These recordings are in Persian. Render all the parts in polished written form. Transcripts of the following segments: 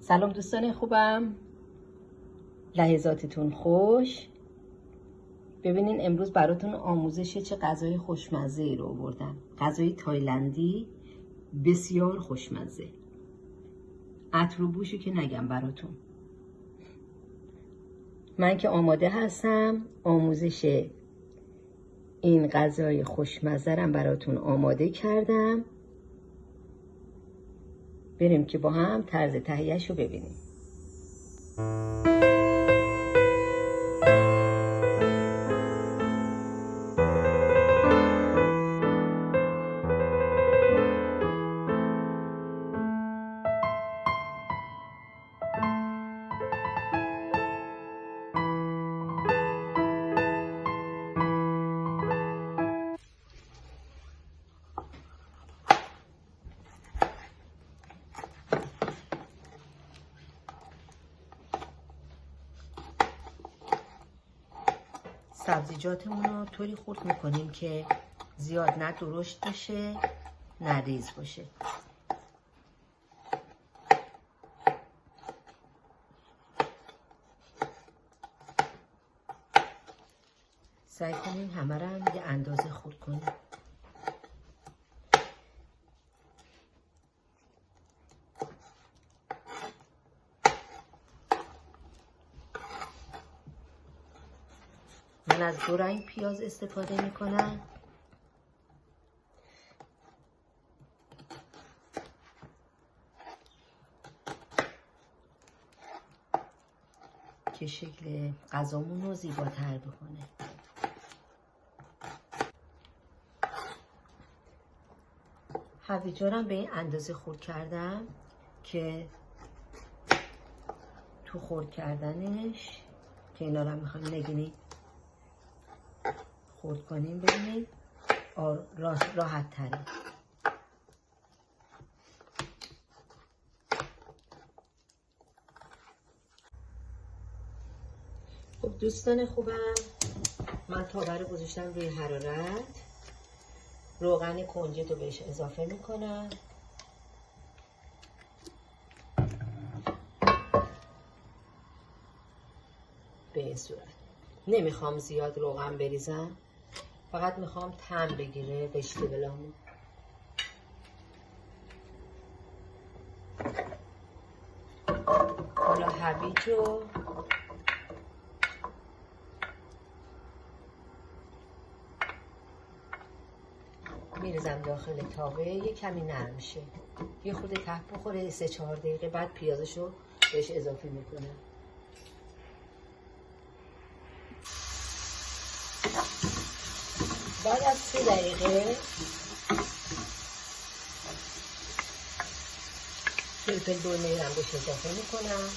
سلام دوستان خوبم، لحظاتتون خوش. ببینین امروز براتون آموزش چه غذای خوشمزه ای رو آوردم. غذای تایلندی بسیار خوشمزه. عطر و بوشو که نگم براتون. من که آماده هستم آموزش این غذای خوشمزه رو براتون آماده کردم. بریم که با هم طرز تهیه‌اش رو ببینیم. سبزیجاتمون رو طوری خورد میکنیم که زیاد نه درشت بشه نه ریز باشه. سعی کنیم همه رو هم یه اندازه خورد کنیم. من از 2 رنگ پیاز استفاده میکنم. که شکل غذامون رو زیباتر بکنه. هویجارم به این اندازه خرد کردم که تو خرد کردنش که اینا رو میخوایم نگینی خرد کنیم ببینید راحت تره. خب دوستان خوبم، من تاور رو گذاشتم روی حرارت. روغن کنجد رو بهش اضافه میکنم. به این صورت. نمیخوام زیاد روغن بریزم، فقط میخوام طعم بگیره ویژیتبلامون. حالا هویج رو میریزم داخل تاوه. یه کمی نرم شه، یه خورده ته بخوره 3-4 دقیقه، بعد پیازشو بهش اضافه میکنم. بعد از 3 دقیقه فلفل دلمه‌ای رو بهش اضافه میکنم.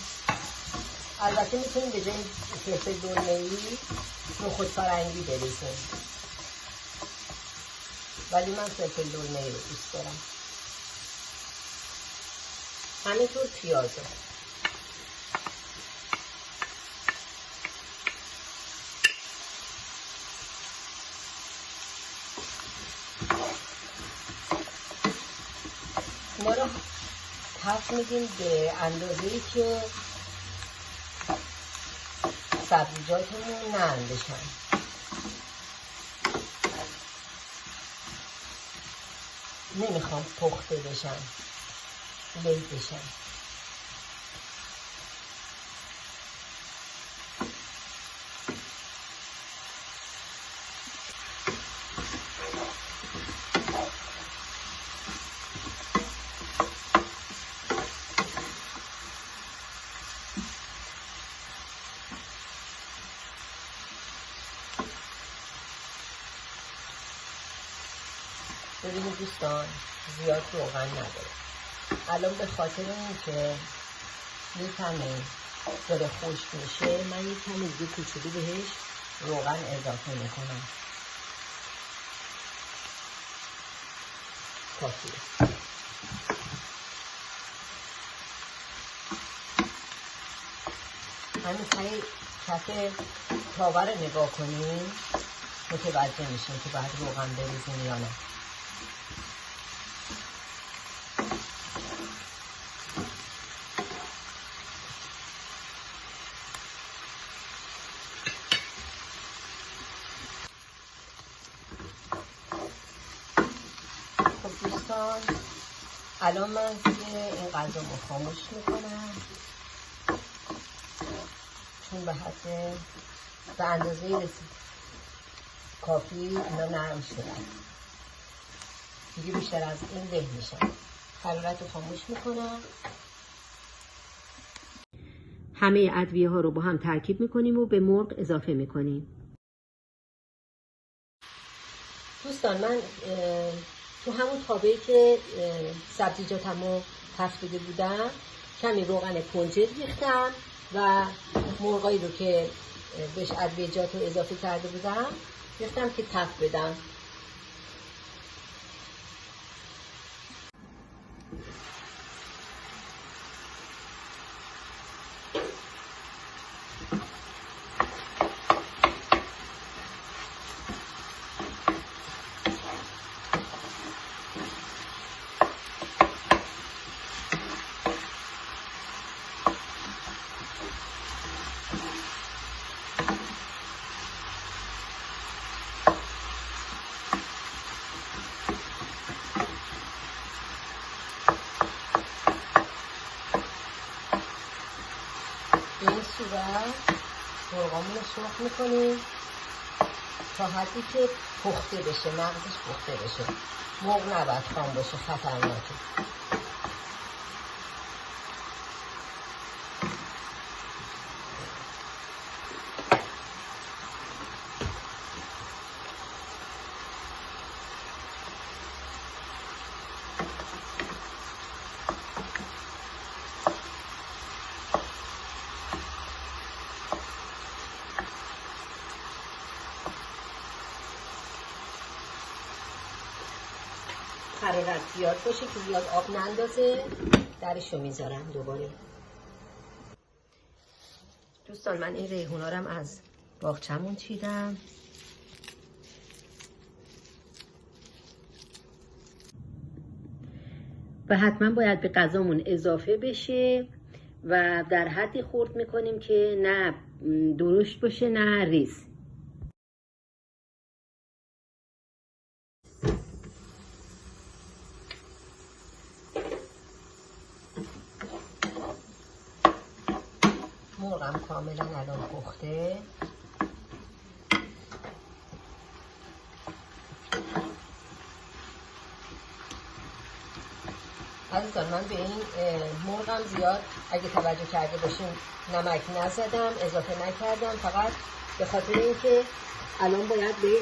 البته میتونیم به جای فلفل دلمه‌ای نخود فرنگی بریزیم، ولی من فلفل دلمه‌ای رو دوست دارم. همینطور پیازه. ما رو تفت میدیم به اندازه‌ای که سبزیجاتمون نرم بشن. نمیخوام پخته بشن، لیت بشن. ببینید دوستان، زیاد روغن نداره. الان به خاطر این که یه کمی داره خشک میشه، من یه کمی دیگه کوچولو بهش روغن اضافه میکنم. کافیه. همین تایی کف تاوه رو نگاه کنیم متوجه میشیم که باید روغن بریزیم یا نه. الان من این غذا رو خاموش میکنم چون به اندازه رسید کافی اینا نرم شدن، دیگه بیشتر از این له میشن. حرارت رو خاموش میکنم. همه ادویه ها رو با هم ترکیب میکنیم و به مرغ اضافه میکنیم. دوستان من تو همون تابه‌ای که سبزیجاتمو تفت داده بودم کمی روغن کنجد ریختم و مرغایی رو که بهش ادویجات رو اضافه کرده بودم ریختم که تفت بدم. به این صورت مرغامون رو سرخ میکنیم تا حدی که پخته بشه، مغزش پخته بشه. مرغ نباید خام باشه، خطرناکه. حرارت زیاد باشه که زیاد آب نندازه. درشو میذارم دوباره. دوستان من این ریحونا رو از باغچمون چیدم. و حتما باید به غذامون اضافه بشه و در حدی خرد میکنیم که نه درشت باشه نه ریز. مرغم کاملا الان پخته. عزیزان من به این مرغم زیاد اگه توجه کرده باشین نمک نزدم، اضافه نکردم، فقط به خاطر اینکه الان باید به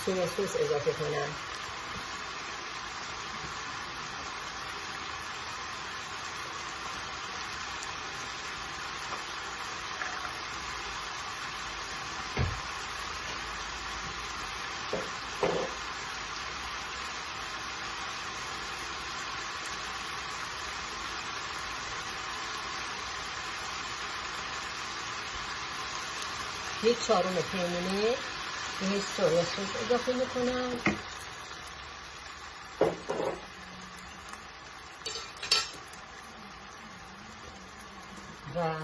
سویا سس اضافه کنم. یک چهارم پیمونه بهش سویا سس اضافه میکنم و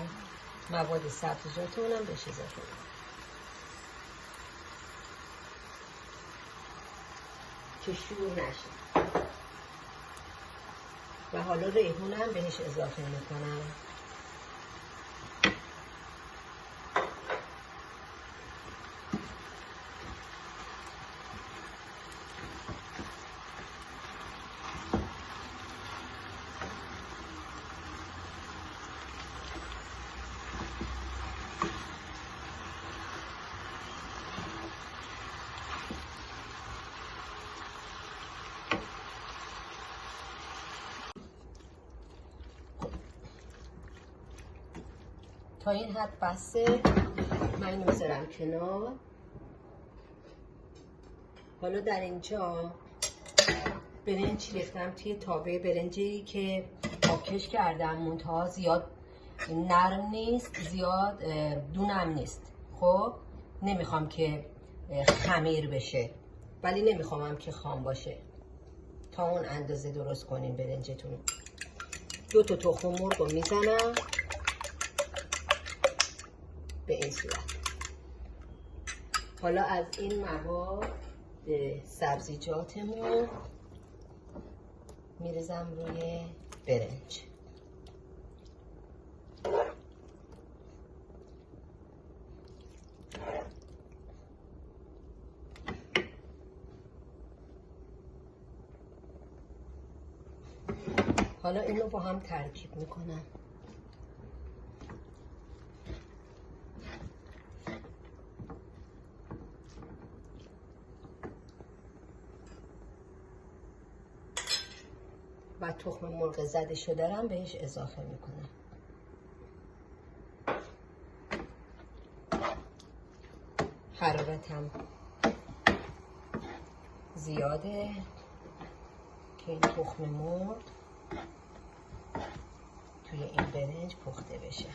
مواد سبزیجاتونم بهش اضافه میکنم که شور نشه. و حالا ریحونم بهش اضافه میکنم. تا این حد بسته. من اینو میذارم کنار. حالا در اینجا برنج ریختم توی تابه، برنجی که آبکش کردم، منتها زیاد نرم نیست زیاد دونم نیست. خب نمیخوام که خمیر بشه ولی نمیخوام هم که خام باشه. تا اون اندازه درست کنین برنجتون. 2 تا تخم مرغ رو میزنم به این صورت. حالا از این مواد سبزیجاتمون میریزم روی برنج. حالا اینو با هم ترکیب میکنم. و تخم مرغ زده شده رو بهش اضافه میکنم. حرارتم زیاده که این تخم مرغ توی این برنج پخته بشه.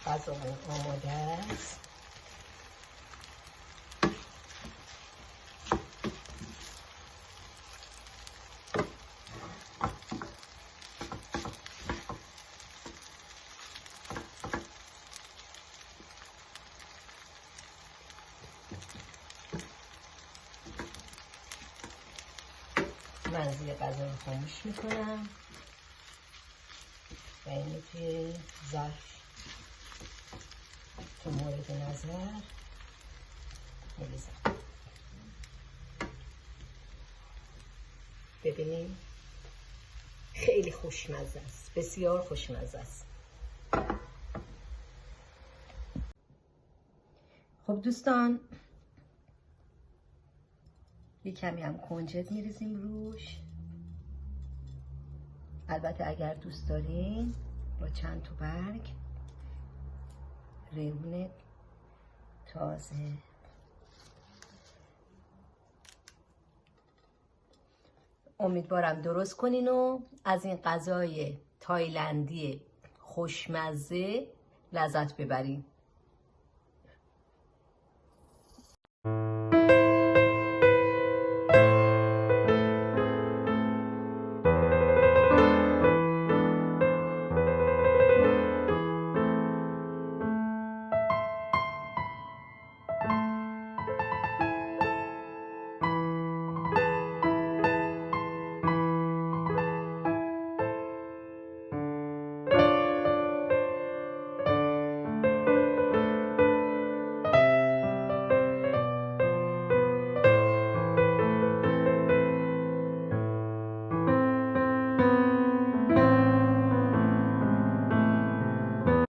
غذامون آماده است. من زیر غذا رو خاموش میکنم و اینو توی ظرف که مورد نظر میریزم. ببینیم خیلی خوشمزه است، بسیار خوشمزه است. خب دوستان، یه کمی هم کنجد میریزیم روش. البته اگر دوست دارین با چند تا برگ ریحون تازه. امیدوارم درست کنین و از این غذای تایلندی خوشمزه لذت ببرین.